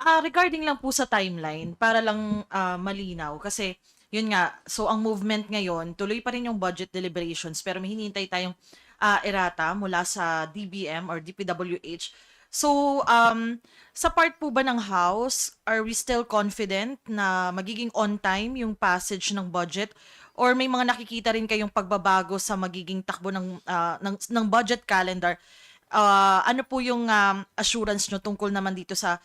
Regarding lang po sa timeline, para lang malinaw, kasi yun nga, so ang movement ngayon, tuloy pa rin yung budget deliberations, pero may hinihintay tayong errata mula sa DBM or DPWH. So, sa part po ba ng House, are we still confident na magiging on time yung passage ng budget? Or may mga nakikita rin kayong pagbabago sa magiging takbo ng budget calendar? Ano po yung assurance nyo tungkol naman dito sa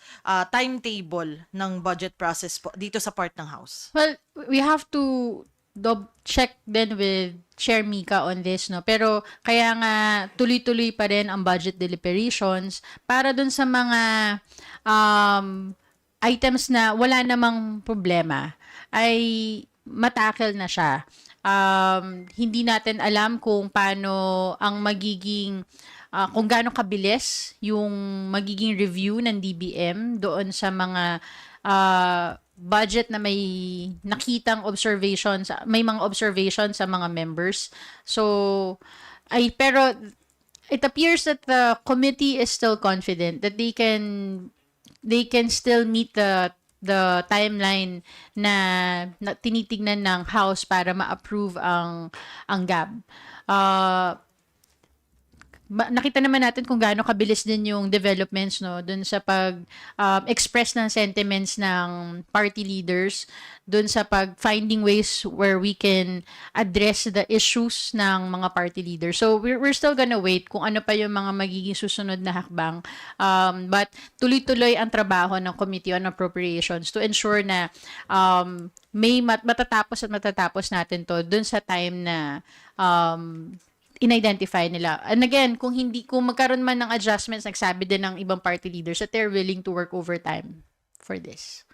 timetable ng budget process po dito sa part ng House? Well, we have to check din with Chair Mika on this, no? Pero kaya nga tuloy-tuloy pa rin ang budget deliberations para dun sa mga items na wala namang problema ay matakil na siya. Hindi natin alam kung paano ang magiging kung gaano kabilis yung magiging review ng DBM doon sa mga budget na may nakitang observations, may mga observations sa mga members. So, pero it appears that the committee is still confident that they can still meet the timeline na tinitignan ng House para ma-approve ang GAB. Nakita naman natin kung gaano kabilis din yung developments, no, dun sa pag express ng sentiments ng party leaders, dun sa pag finding ways where we can address the issues ng mga party leaders. So we're still gonna wait kung ano pa yung mga magiging susunod na hakbang, but tuloy-tuloy ang trabaho ng Committee on Appropriations to ensure na may matatapos natin to dun sa time na in-identify nila. And again, kung magkaroon man ng adjustments, nagsabi din ng ibang party leaders that they're willing to work overtime for this.